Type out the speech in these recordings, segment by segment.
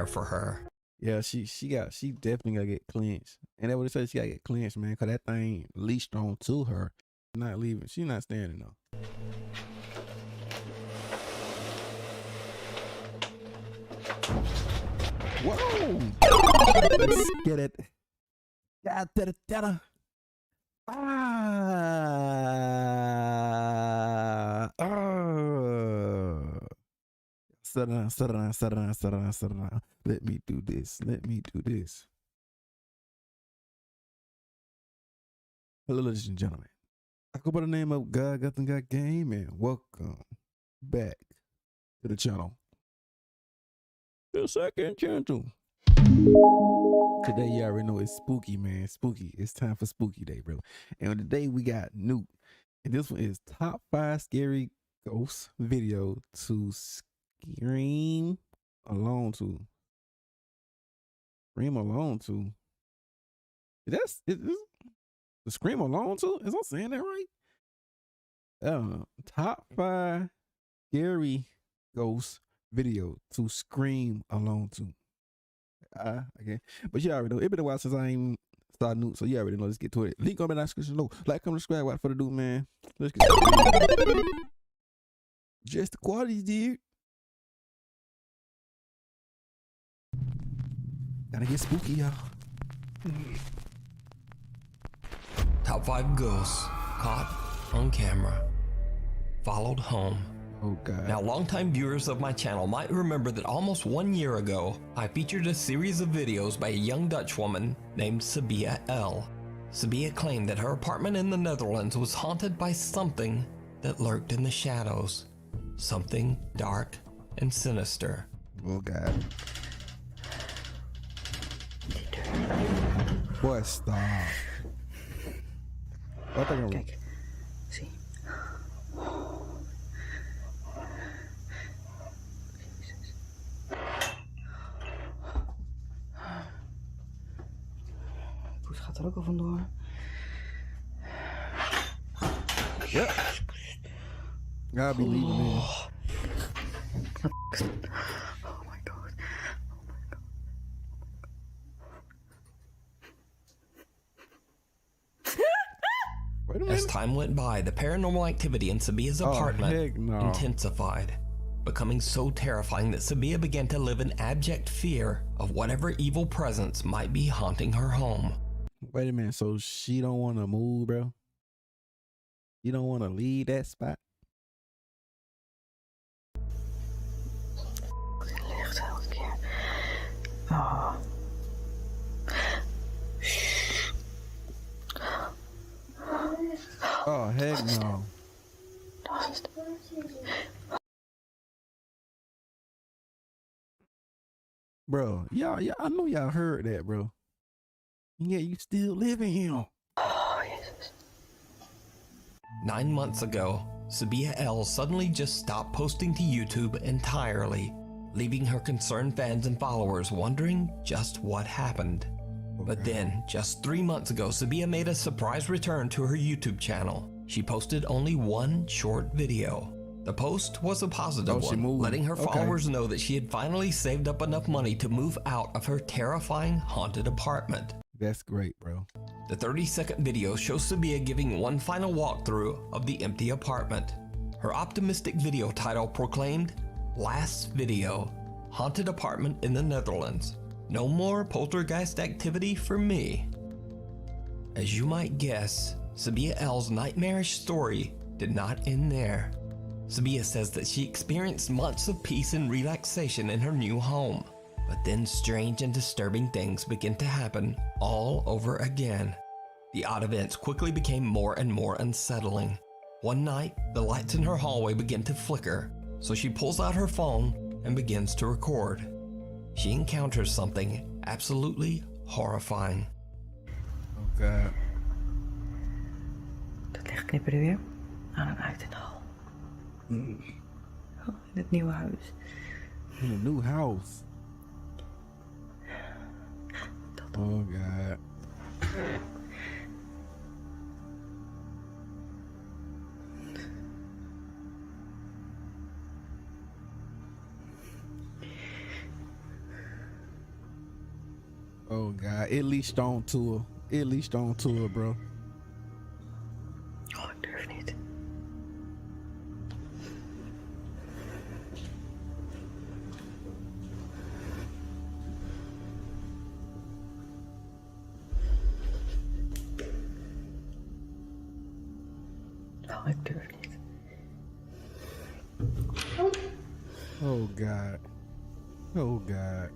nightmare for her. Yeah, she definitely gotta get cleansed. And that what it says, she gotta get cleansed, man, cause that thing leashed on to her. Not leaving. She not standing though. Whoa! Let's get it. Da, da, da, da. Sit down, sit down, sit down, sit down, sit down. Let me do this. Let me do this. Hello, ladies and gentlemen. I go by the name of GODGOTHAM, and welcome back to the channel. The second channel. Today, you already know it's spooky, man. Spooky. It's time for spooky day, bro. And today we got Nuke. And this one is top 5 scary ghost video to scream alone to. Scream alone to. Is the scream alone to? Is I saying that right? Top 5 scary ghost video to scream alone to. Okay. But you already know. It's been a while since I ain't started Nuke, so you already know. Let's get to it. Link on the description below. Like, comment, subscribe. What for the do, man? Let's get started. Just the quality, dude. Gotta get spooky, y'all. Top 5 ghosts caught on camera, followed home. Oh, God. Now, longtime viewers of my channel might remember that almost 1 year ago, I featured a series of videos by a young Dutch woman named Sabia L. Sabia claimed that her apartment in the Netherlands was haunted by something that lurked in the shadows. Something dark and sinister. Oh, God. Boy, stop. Wat dan ook? Kijk, zie. Jezus. Poes gaat er ook al vandoor. Ja. Gotta be leaving, man. Oh my god. Oh my god. Wait a As minute. time went by, the paranormal activity in Sabia's apartment heck no. intensified, becoming so terrifying that Sabia began to live in abject fear of whatever evil presence might be haunting her home. Wait a minute. So she don't want to move, bro? You don't want to leave that spot? Licht elke keer. Oh. Oh, heck no. Dat is het. Bro, y'all, I know y'all heard that, bro. Yeah, you still live in here. Oh, Jezus. 9 months ago, Sabia L suddenly just stopped posting to YouTube entirely, leaving her concerned fans and followers wondering just what happened. But then, just 3 months ago, Sabia made a surprise return to her YouTube channel. She posted only one short video. The post was a positive one, moved. letting her Okay. followers know that she had finally saved up enough money to move out of her terrifying haunted apartment. That's great, bro. The 30-second video shows Sabia giving one final walkthrough of the empty apartment. Her optimistic video title proclaimed, "Last video, haunted apartment in the Netherlands. No more poltergeist activity for me." As you might guess, Sabia L's nightmarish story did not end there. Sabia says that she experienced months of peace and relaxation in her new home. But then strange and disturbing things began to happen all over again. The odd events quickly became more and more unsettling. One night, the lights in her hallway begin to flicker, so she pulls out her phone and begins to record. She encounters something absolutely horrifying. Oh, God. Dat licht knipperde weer aan en uit in de hal. Oh, in het nieuwe huis. In a new house. Oh, God. Oh God, it leashed on to her. It leashed on to her, bro. Oh, ik durf niet. Oh, ik durf niet. Oh God. Oh God.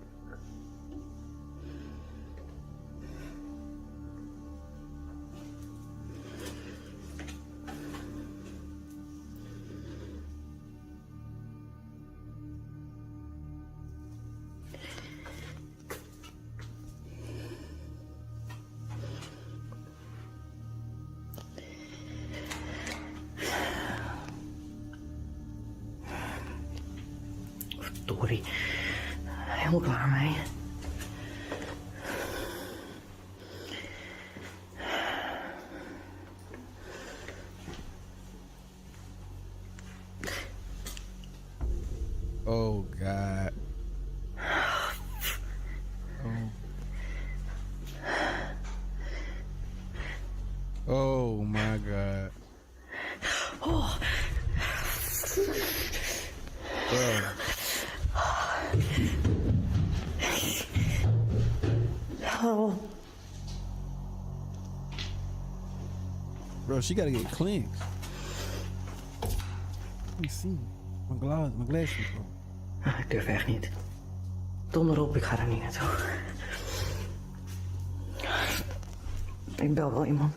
Verdorie. Helemaal klaar mee. Oh God. Oh my God. Oh, Bro. oh. Bro, she gotta get cleansed. Let me see. Mijn glasses, bro. Ah, ik durf echt niet. Donder op, ik ga er niet naartoe. Ik bel wel iemand.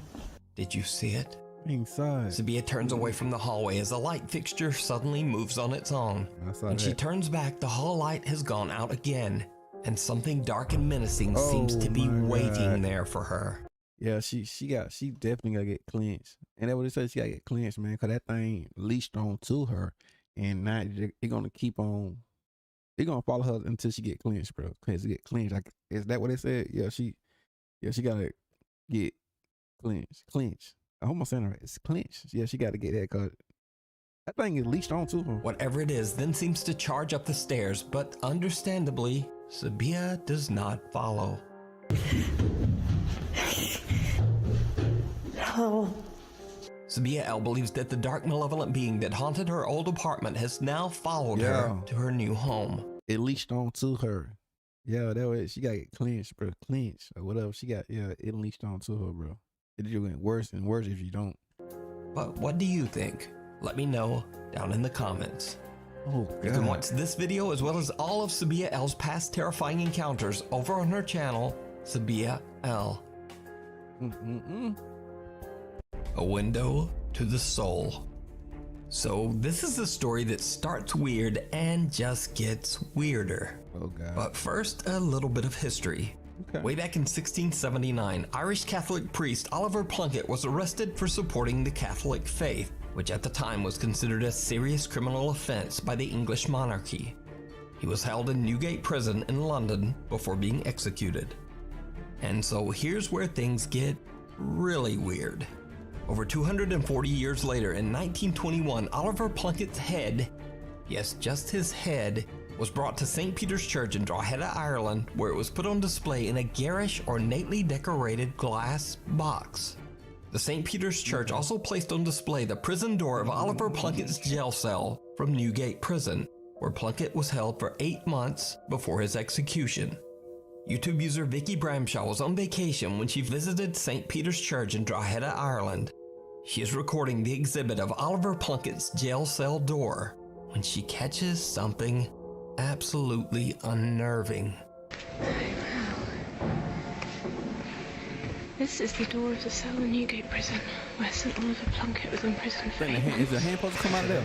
Did you see it? Inside. Sabia turns away from the hallway as the light fixture suddenly moves on its own. I saw When she that. turns back, the hall light has gone out again, and something dark and menacing Oh seems to be my waiting God. there for her. Yeah, she definitely gotta get cleansed. And that what it says, she gotta get cleansed, man, cause that thing leashed on to her, and now it gonna keep on. It gonna follow her until she get cleansed, bro. Cause to get cleansed, like, is that what it said? Yeah, she gotta get cleansed. I hope I'm saying it right. It's cleansed. Yeah, she gotta get that, cause that thing is leashed on to her. Whatever it is then seems to charge up the stairs, but understandably, Sabia does not follow. Oh. Sabia L believes that the dark, malevolent being that haunted her old apartment has now followed her Yeah. to her new home. It leashed on to her. Yeah, that way she gotta get cleansed, bro. Cleansed or whatever. She got, yeah, it leashed on to her, bro. It's getting worse and worse if you don't. But what do you think? Let me know down in the comments. Oh God. You can watch this video as well as all of Sabia L's past terrifying encounters over on her channel, Sabia L. A window to the soul. So this is a story that starts weird and just gets weirder. Oh God. But first, a little bit of history. Okay. Way back in 1679, Irish Catholic priest Oliver Plunkett was arrested for supporting the Catholic faith, which at the time was considered a serious criminal offense by the English monarchy. He was held in Newgate Prison in London before being executed. And so here's where things get really weird. Over 240 years later, in 1921, Oliver Plunkett's head, yes, just his head, was brought to St. Peter's Church in Drogheda, Ireland, where it was put on display in a garish, ornately decorated glass box. The St. Peter's Church also placed on display the prison door of Oliver Plunkett's jail cell from Newgate Prison, where Plunkett was held for 8 months before his execution. YouTube user Vicky Bramshaw was on vacation when she visited St. Peter's Church in Drogheda, Ireland. She is recording the exhibit of Oliver Plunkett's jail cell door when she catches something absolutely unnerving. This is the door of the cell in Newgate Prison, where St. Oliver Plunkett was imprisoned for 8 months. Is the hand supposed to come out of there?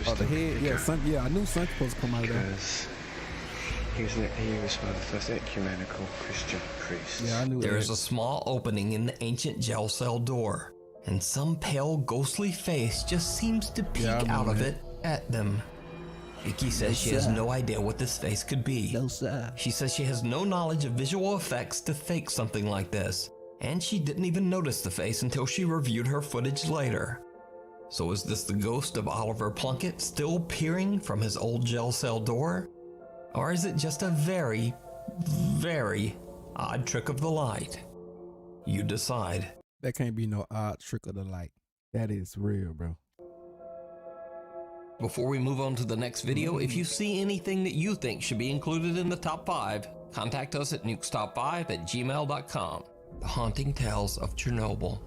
Oh, the head? Yeah, I knew something supposed to come out of there. Because he was one of the first ecumenical Christian priests. Yeah, I knew There that. is a small opening in the ancient jail cell door, and some pale, ghostly face just seems to peek Yeah, I out of remember it at them. Vicky says she has no idea what this face could be. No, sir. She says she has no knowledge of visual effects to fake something like this, and she didn't even notice the face until she reviewed her footage later. So is this the ghost of Oliver Plunkett still peering from his old jail cell door? Or is it just a very, very odd trick of the light? You decide. That can't be no odd trick of the light. That is real, bro. Before we move on to the next video, if you see anything that you think should be included in the top 5, contact us at nukestop5@gmail.com. The Haunting Tales of Chernobyl.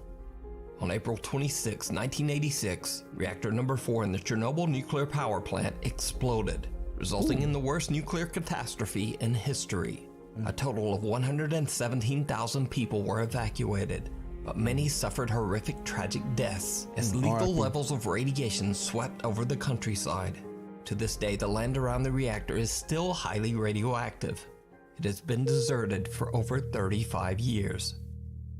On April 26, 1986, reactor number 4 in the Chernobyl nuclear power plant exploded, resulting in the worst nuclear catastrophe in history. A total of 117,000 people were evacuated, but many suffered horrific tragic deaths as lethal levels of radiation swept over the countryside. To this day, the land around the reactor is still highly radioactive. It has been deserted for over 35 years.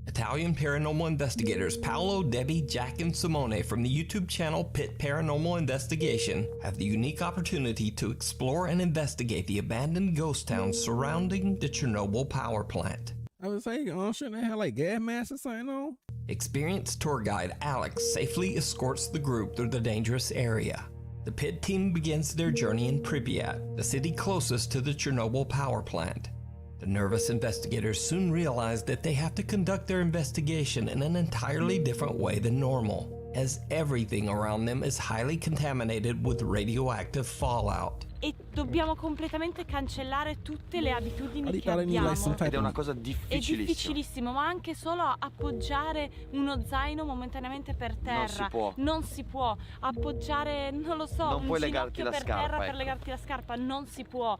Italian paranormal investigators Paolo, Debbie, Jack, and Simone from the YouTube channel Pit Paranormal Investigation have the unique opportunity to explore and investigate the abandoned ghost towns surrounding the Chernobyl power plant. I was saying, shouldn't they have like gas masks or something on? Experienced tour guide Alex safely escorts the group through the dangerous area. The Pit team begins their journey in Pripyat, the city closest to the Chernobyl power plant. The nervous investigators soon realize that they have to conduct their investigation in an entirely different way than normal, as everything around them is highly contaminated with radioactive fallout. E dobbiamo completamente cancellare tutte le abitudini che abbiamo. Ed è una cosa difficilissima. È difficilissimo, ma anche solo appoggiare uno zaino momentaneamente per terra. Non si può. Appoggiare, non lo so, non puoi legarti la per scarpa, terra per legarti la scarpa, non si può.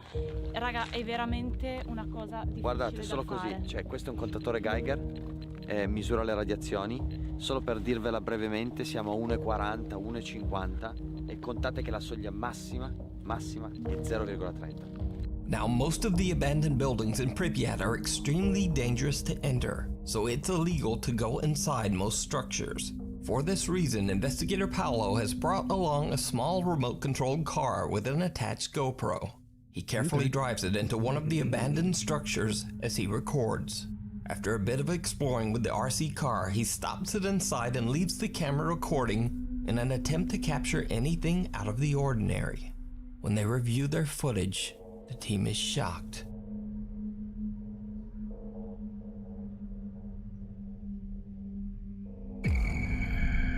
Raga, è veramente una cosa difficile. Guardate, solo da fare. così, cioè questo è un contatore Geiger, misura le radiazioni. Solo per dirvela brevemente, siamo a 1,40, 1,50 e contate che la soglia massima è 0,30. Now, most of the abandoned buildings in Pripyat are extremely dangerous to enter, so it's illegal to go inside most structures. For this reason, investigator Paolo has brought along a small remote-controlled car with an attached GoPro. He carefully drives it into one of the abandoned structures as he records. After a bit of exploring with the RC car, he stops it inside and leaves the camera recording in an attempt to capture anything out of the ordinary. When they review their footage, the team is shocked.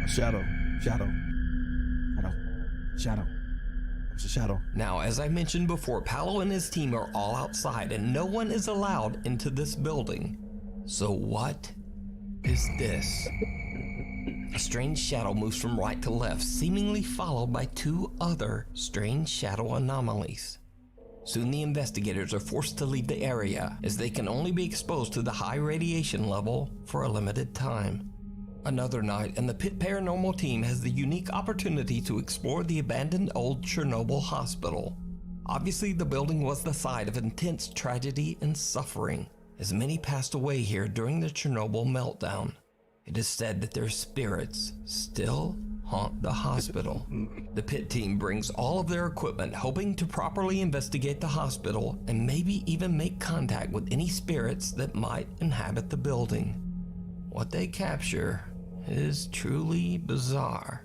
Shadow. It's a shadow. Now, as I mentioned before, Paolo and his team are all outside and no one is allowed into this building. So what is this? A strange shadow moves from right to left, seemingly followed by 2 other strange shadow anomalies. Soon the investigators are forced to leave the area, as they can only be exposed to the high radiation level for a limited time. Another night, and the Pit Paranormal team has the unique opportunity to explore the abandoned old Chernobyl hospital. Obviously, the building was the site of intense tragedy and suffering, as many passed away here during the Chernobyl meltdown. It is said that their spirits still haunt the hospital. The Pit team brings all of their equipment, hoping to properly investigate the hospital and maybe even make contact with any spirits that might inhabit the building. What they capture is truly bizarre.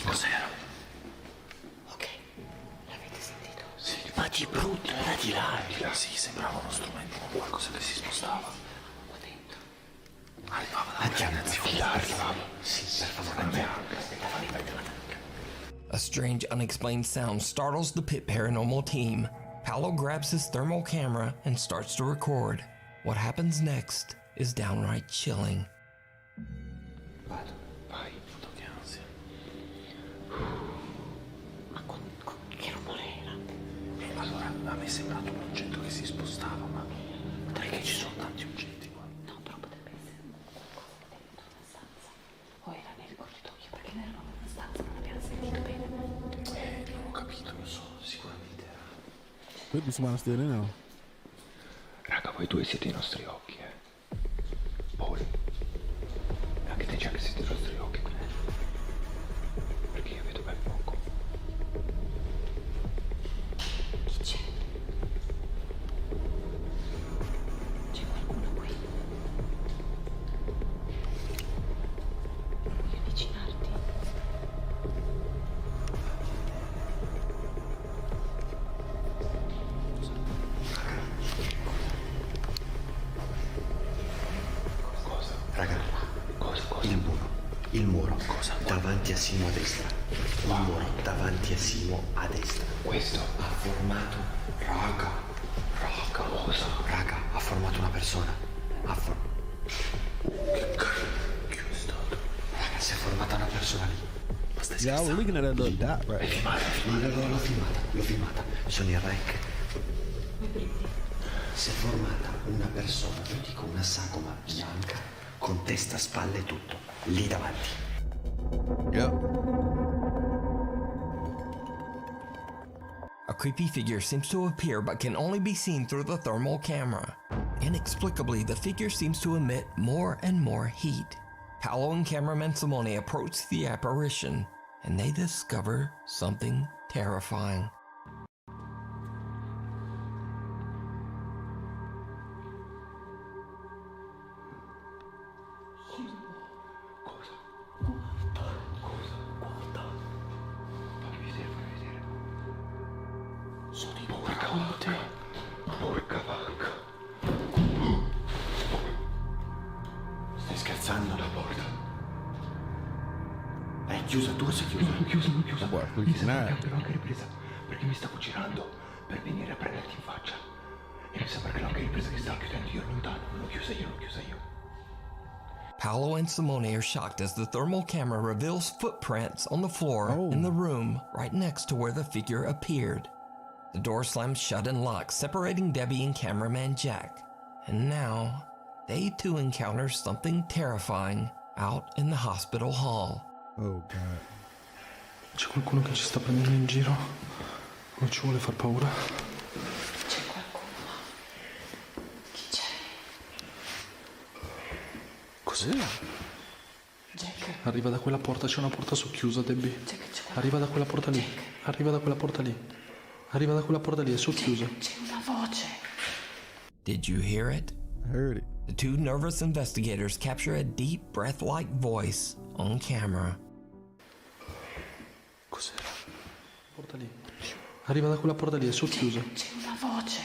Cos'era? Ok, l'avete sentito? Sì. Ma di brutto, era di là. Di là, sì, sembrava uno strumento con qualcosa che si spostava. Qua dentro. Arrivava da arrivava. Sì, per favore, andiamo. A strange, unexplained sound startles the Pit Paranormal team. Paolo grabs his thermal camera and starts to record. What happens next is downright chilling. Vai, che ansia. Ma che rumore era? Allora, a me è sembrato un oggetto che si spostava, ma perché ci sono tanti oggetti qua? No, però potrebbe essere qualcosa dentro una stanza. O era nei corridoi, perché noi eravamo in una stanza, non abbiamo sentito bene. Non ho capito, lo so, sicuramente era. Could be someone still in there. Raga, voi due siete i nostri occhi, Poi. Il muro. Cosa? Davanti a Simo a destra. Il muro davanti a Simo a destra. Questo ha formato. Raga. Cosa? Raga, ha formato una persona. Che cacchio è stato? Raga, si è formata una persona lì. Ma stai scherzando? Yeah, I was looking at that little dot right. L'ho filmata. Sono in rec. Si è formata una persona, io dico una sagoma bianca, con testa, spalle e tutto, lì davanti. Yep. A creepy figure seems to appear but can only be seen through the thermal camera. Inexplicably, the figure seems to emit more and more heat. Paolo and cameraman Simone approach the apparition, and they discover something terrifying. Sono i morti. Porca vacca. Stai scherzando? La porta. È chiusa, tu sei chiusa? Non chiusa. Boy, Mi sembra freaking che l'ho anche ripresa perché mi stavo girando per venire a prenderti in faccia. E mi sembra che l'ho anche ripresa che stava chiudendo io lontano. Non l'ho chiusa io. Paolo and Simone are shocked as the thermal camera reveals footprints on the floor in the room right next to where the figure appeared. The door slams shut and locks, separating Debbie and cameraman Jack. And now, they too encounter something terrifying out in the hospital hall. Oh God. C'è qualcuno che ci sta prendendo in giro? Non ci vuole far paura? C'è qualcuno. Chi c'è? Cos'è? Jack. Arriva da quella porta, c'è una porta socchiusa, Debbie. Arriva da quella porta lì. Arriva da quella porta lì, è socchiusa. C'è una voce. Did you hear it? I heard it. The two nervous investigators capture a deep, breath-like voice on camera. Cos'era? Porta lì. Arriva da quella porta lì, è socchiusa. C'è una voce.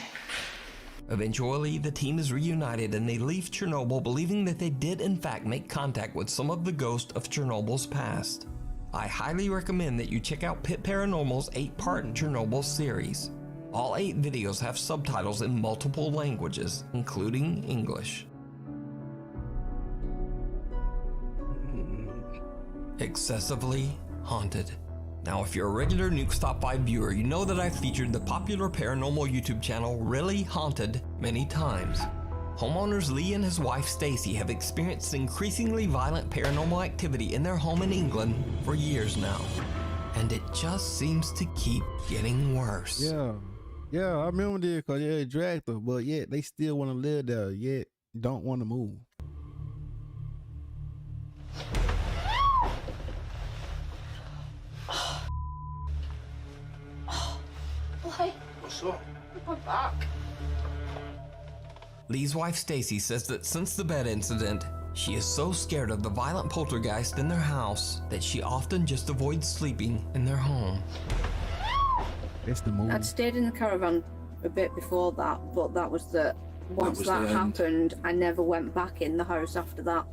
Eventually, the team is reunited and they leave Chernobyl believing that they did in fact make contact with some of the ghosts of Chernobyl's past. I highly recommend that you check out Pit Paranormal's 8-part Chernobyl series. All 8 videos have subtitles in multiple languages, including English. Excessively haunted. Now, if you're a regular Nukes Top 5 viewer, you know that I've featured the popular paranormal YouTube channel Really Haunted many times. Homeowners Lee and his wife Stacy have experienced increasingly violent paranormal activity in their home in England for years now. And it just seems to keep getting worse. Yeah, I remember this because it dragged them, but yet they still want to live there, yet don't want to move. Why? What's up? My back. Lee's wife Stacy says that since the bed incident, she is so scared of the violent poltergeist in their house that she often just avoids sleeping in their home. It's the move. I'd stayed in the caravan a bit before that, but that was the once that happened, I never went back in the house after that.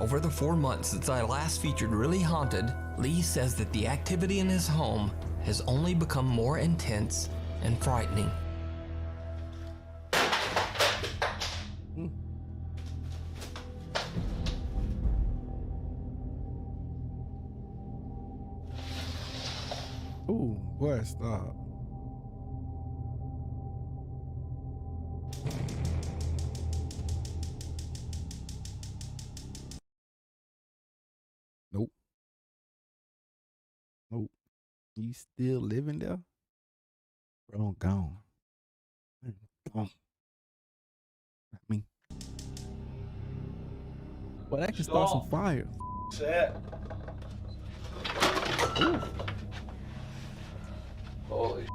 Over the 4 months since I last featured Really Haunted, Lee says that the activity in his home has only become more intense and frightening. Ooh, boy, stop. Nope. You still living there? Bro, I'm gone. I'm gone. Not me. Well, that can start some fire. Ooh. Holy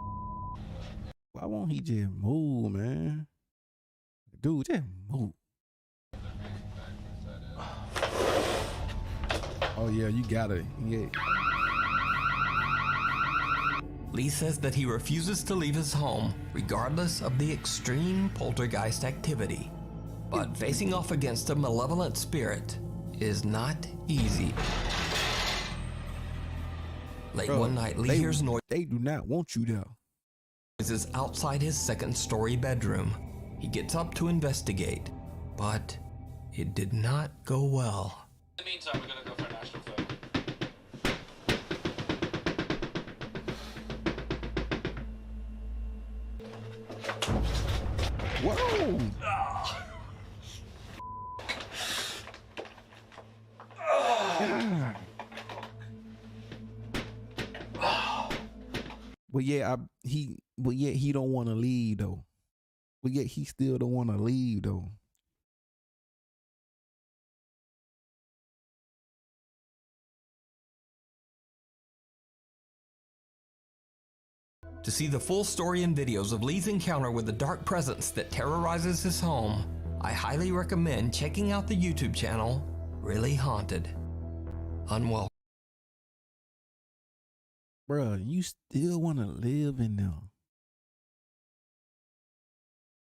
Why won't he just move, man? Dude, just move. Oh yeah, you got it. Yeah. Lee says that he refuses to leave his home regardless of the extreme poltergeist activity. But facing off against a malevolent spirit, is not easy. Late Bro, one night, Lee they- hears They do not want you there. noises outside his second-story bedroom. He gets up to investigate, but it did not go well. In the meantime, we're gonna go for a national film. Whoa! God. But yeah, he don't want to leave though. But yet he still don't want to leave though. To see the full story and videos of Lee's encounter with the dark presence that terrorizes his home, I highly recommend checking out the YouTube channel, Really Haunted. Unwelcome. Bruh, you still want to live in there.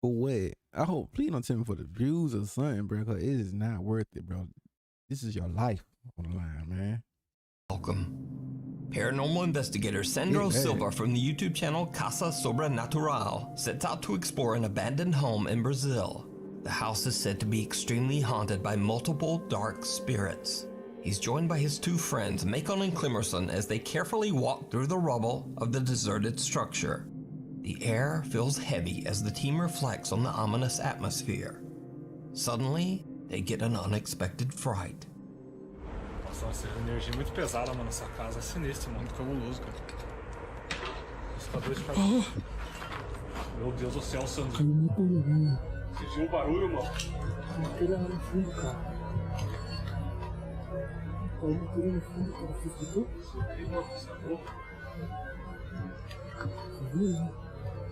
For what? I hope, please don't tell me for the views or something, bro, because it is not worth it, bro. This is your life on the line, man. Paranormal investigator Sandro Yeah. Silva from the YouTube channel Casa Sobrenatural sets out to explore an abandoned home in Brazil. The house is said to be extremely haunted by multiple dark spirits. He's joined by his two friends, Macon and Clemerson, as they carefully walk through the rubble of the deserted structure. The air feels heavy as the team reflects on the ominous atmosphere. Suddenly, they get an unexpected fright. Nossa, uma energia muito pesada, mano, nessa casa. É sinistro, mano. Muito cabuloso, cara. Você tá dois caras. Meu Deus do céu, Sandro. Sentiu um barulho, mano? Aquele lá no fundo, cara. Caiu uma coisa no fundo, cara. Você escutou? Você é louco? Você viu, né?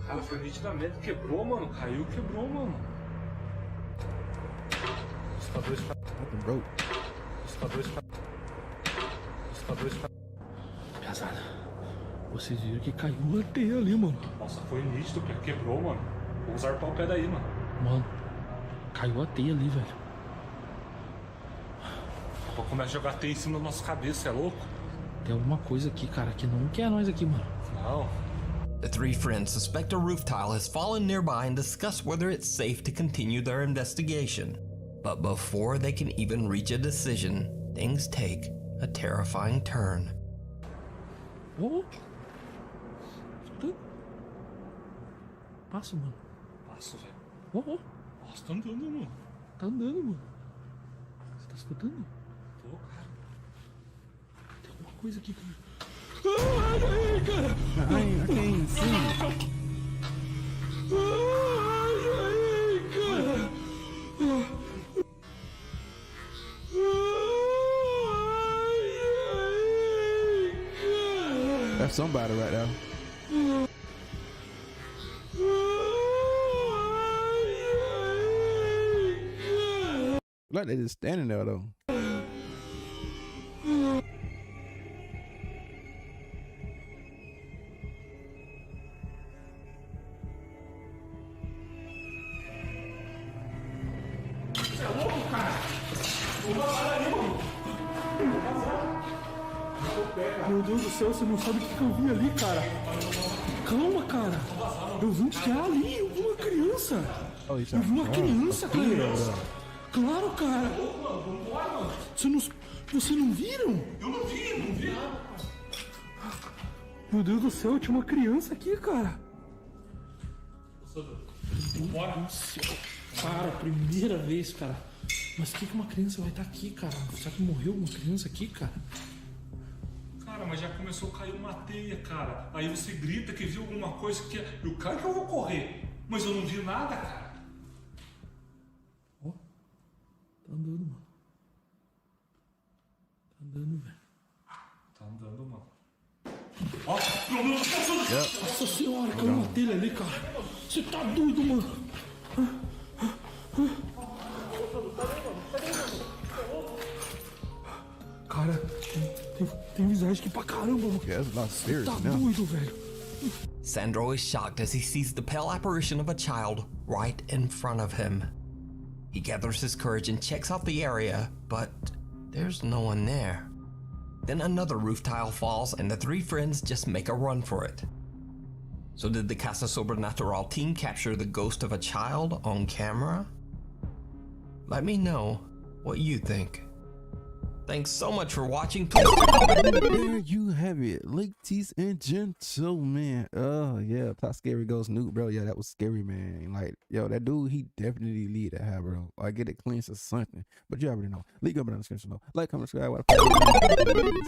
Cara, foi nitidamente. Quebrou, mano. Caiu, quebrou, mano. Você tá dois caras. Nothing broke. Você tá dois caras. Você tá dois caras. Pesada. Vocês viram que caiu uma teia ali, mano. Nossa, foi nítido, cara. Quebrou, mano. Vamos arpar o pé daí, mano. Mano, caiu a teia ali, velho. Vou começar a jogar teia em cima da nossa cabeça, é louco? Tem alguma coisa aqui, cara, que não quer nós aqui, mano. Não. The three friends suspect a roof tile has fallen nearby and discuss whether it's safe to continue their investigation. But before they can even reach a decision, things take a terrifying turn. Ô! Escuta. Passa, mano. Passo, velho. Ô! Nossa, tá andando, mano. Tá andando, mano. Você tá escutando? Tô, cara. Tem alguma coisa aqui, cara. Ai, cara! I can't even see. Ai, cara! That's somebody right there. Like they just standing there though. Meu Deus do céu, você não sabe o que eu vi ali, cara. Calma, cara. Eu vi um cara ali, eu vi uma criança. Oh, Eu vi uma criança, cara. Claro, cara. Vocês não viram? Eu não vi. Meu Deus do céu, tinha uma criança aqui, cara. Bora. Meu Deus do céu. Cara, primeira vez, cara. Mas por que uma criança vai estar aqui, cara? Será que morreu uma criança aqui, cara? Cara, mas já começou a cair uma teia, cara. Aí você grita que viu alguma coisa que... Eu claro que eu vou correr, mas eu não vi nada, cara. Ó, tá andando, mano. Tá andando, velho. Tá andando, mano. Ó, meu Deus, Nossa senhora, caiu uma telha ali, cara. Você tá doido, mano. Cara, tem visagem aqui pra caramba, mano. Yeah, that's a lot serious Tá now. doido, velho. Sandro is shocked as he sees the pale apparition of a child right in front of him. He gathers his courage and checks out the area, but There's no one there. Then another roof tile falls and the three friends just make a run for it. So did the Casa Sobrenatural team capture the ghost of a child on camera? Let me know what you think. Thanks so much for watching. There you have it, ladies and gentlemen. Oh yeah, Top Scary Ghost Nuke, bro. Yeah, that was scary, man. Like, yo, that dude, he definitely need to have, bro. Or get it cleansed or something. But you already know. Leave a comment in the description, though. Like, comment, subscribe.